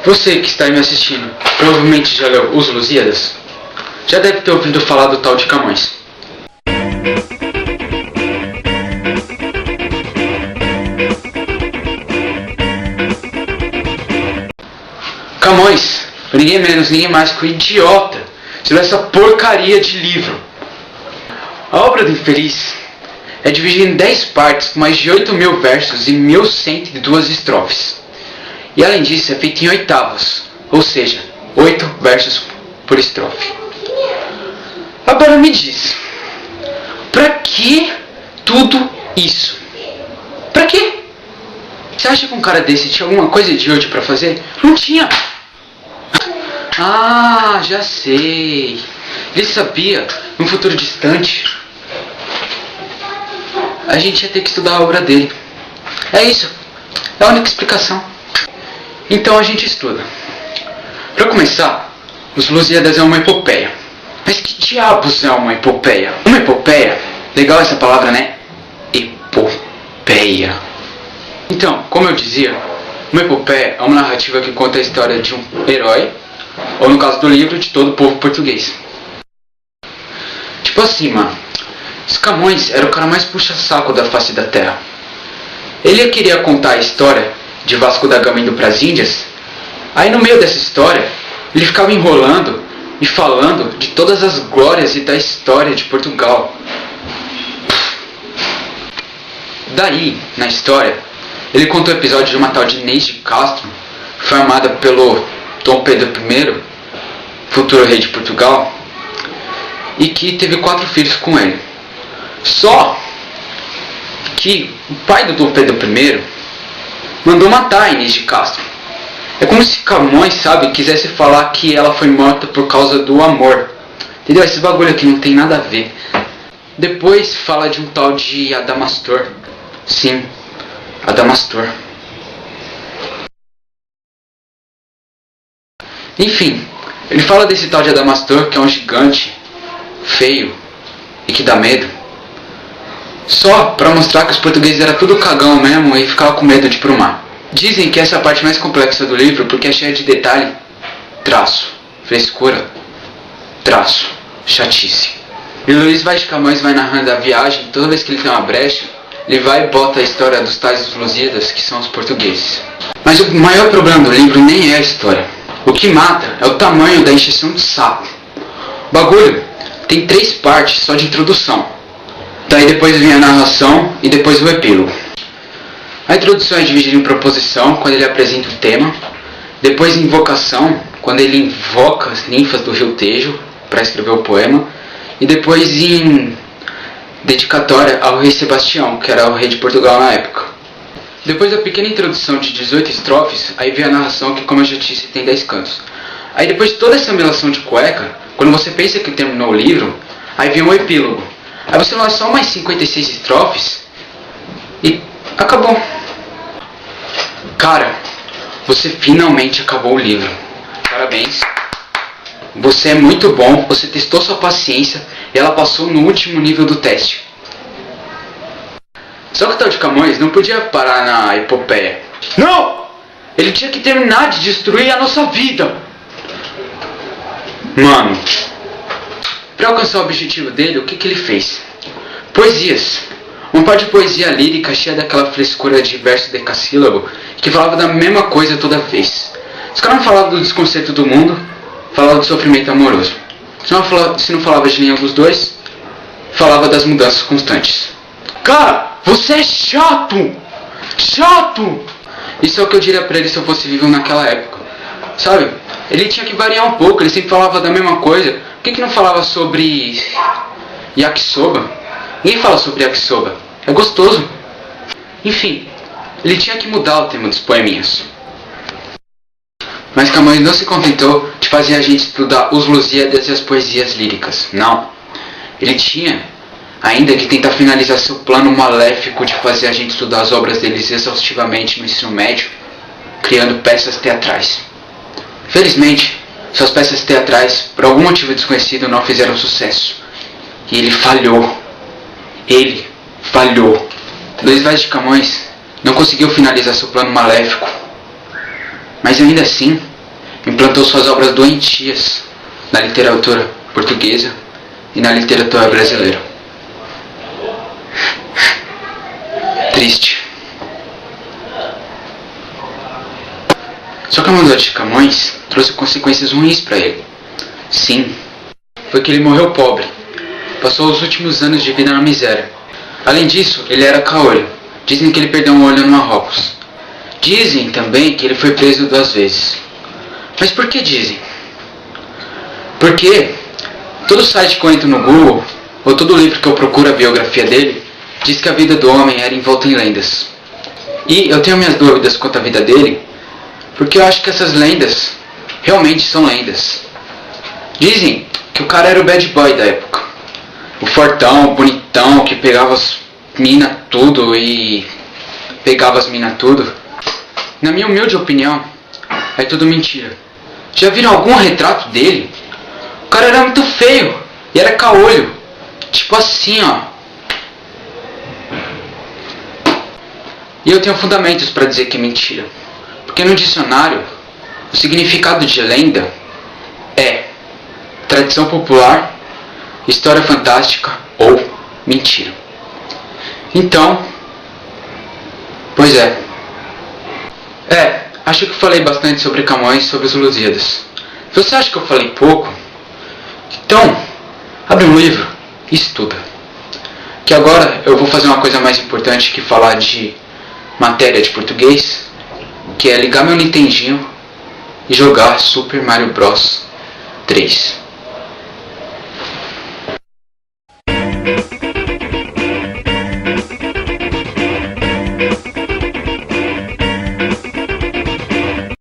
Você que está aí me assistindo, provavelmente já leu Os Lusíadas? Já deve ter ouvido falar do tal de Camões. Camões, ninguém menos, ninguém mais que o idiota tirou essa porcaria de livro. A obra do infeliz é dividida em 10 partes com mais de 8.000 versos e 1.102 estrofes. E além disso é feito em oitavos, ou seja, 8 versos por estrofe. Agora me diz, pra que tudo isso? Pra quê? Você acha que um cara desse tinha alguma coisa de útil pra fazer? Não tinha! Ah, já sei! Ele sabia, num futuro distante, a gente ia ter que estudar a obra dele. É isso, é a única explicação. Então a gente estuda. Pra começar, Os Lusíadas é uma epopeia. Mas que diabos é uma epopeia? Uma epopeia, legal essa palavra, né? Epopeia. Então, como eu dizia, uma epopeia é uma narrativa que conta a história de um herói, ou no caso do livro, de todo o povo português. Tipo assim, mano, esse Camões era o cara mais puxa-saco da face da terra. Ele queria contar a história de Vasco da Gama indo para as Índias. Aí no meio dessa história, ele ficava enrolando e falando de todas as glórias e da história de Portugal. Daí, na história, ele contou o episódio de uma tal de Inês de Castro, que foi amada pelo Dom Pedro I, futuro rei de Portugal, e que teve 4 filhos com ele. Só que o pai do Dom Pedro I mandou matar a Inês de Castro. É como se Camões, sabe, quisesse falar que ela foi morta por causa do amor. Entendeu? Esse bagulho aqui não tem nada a ver. Depois fala de um tal de Adamastor. Sim, Adamastor. Enfim, ele fala desse tal de Adamastor, que é um gigante, feio e que dá medo. Só pra mostrar que os portugueses eram tudo cagão mesmo e ficava com medo de ir pro mar. Dizem que essa é a parte mais complexa do livro porque é cheia de detalhe, traço, frescura, traço, chatice. E Luís Vaz de Camões vai narrando a viagem. Toda vez que ele tem uma brecha, ele vai e bota a história dos tais dos Lusíadas, que são os portugueses. Mas o maior problema do livro nem é a história. O que mata é o tamanho da encheção de saco. O bagulho tem 3 partes só de introdução. Daí depois vem a narração e depois o epílogo. A introdução é dividida em proposição, quando ele apresenta o tema. Depois em invocação, quando ele invoca as ninfas do rio Tejo para escrever o poema. E depois em dedicatória ao rei Sebastião, que era o rei de Portugal na época. Depois da pequena introdução de 18 estrofes, aí vem a narração que, como eu já disse, tem 10 cantos. Aí depois de toda essa melação de cueca, quando você pensa que terminou o livro, aí vem o epílogo. Aí você lança só mais 56 estrofes e acabou. Cara, você finalmente acabou o livro. Parabéns. Você é muito bom, você testou sua paciência e ela passou no último nível do teste. Só que o tal de Camões não podia parar na epopeia. Não! Ele tinha que terminar de destruir a nossa vida. Mano, para alcançar o objetivo dele, o que ele fez? Poesias. Uma parte de poesia lírica cheia daquela frescura de verso decassílabo que falava da mesma coisa toda vez. Os caras não falavam do desconcerto do mundo, falava do sofrimento amoroso. Se não falava de nenhum dos dois, falava das mudanças constantes. Cara, você é chato! Chato! Isso é o que eu diria pra ele se eu fosse vivo naquela época. Sabe? Ele tinha que variar um pouco, ele sempre falava da mesma coisa. Por que não falava sobre yakisoba? Ninguém fala sobre yakisoba. É gostoso. Enfim, ele tinha que mudar o tema dos poeminhas. Mas Camões não se contentou de fazer a gente estudar os Lusíadas e as poesias líricas. Não. Ele tinha ainda que tentar finalizar seu plano maléfico de fazer a gente estudar as obras deles exaustivamente no ensino médio, criando peças teatrais. Felizmente, suas peças teatrais, por algum motivo desconhecido, não fizeram sucesso. E ele falhou. Ele falhou. Luís Vaz de Camões não conseguiu finalizar seu plano maléfico. Mas ainda assim, implantou suas obras doentias na literatura portuguesa e na literatura brasileira. Triste. Só que a maldade de Camões trouxe consequências ruins para ele. Sim, foi que ele morreu pobre. Passou os últimos anos de vida na miséria. Além disso, ele era caolho. Dizem que ele perdeu um olho no Marrocos. Dizem também que ele foi preso 2 vezes. Mas por que dizem? Porque todo site que eu entro no Google, ou todo livro que eu procuro a biografia dele, diz que a vida do homem era envolta em lendas. E eu tenho minhas dúvidas quanto à vida dele, porque eu acho que essas lendas realmente são lendas. Dizem que o cara era o bad boy da época. O fortão, o bonitão, que pegava as minas tudo e pegava as minas tudo. Na minha humilde opinião, é tudo mentira. Já viram algum retrato dele? O cara era muito feio e era caolho. Tipo assim, ó. E eu tenho fundamentos para dizer que é mentira. Porque no dicionário, o significado de lenda é tradição popular, história fantástica ou mentira. Então, pois é. Acho que falei bastante sobre Camões e sobre os Lusíadas. Se você acha que eu falei pouco, então, abre um livro e estuda. Que agora eu vou fazer uma coisa mais importante que falar de matéria de português, que é ligar meu Nintendinho e jogar Super Mario Bros 3.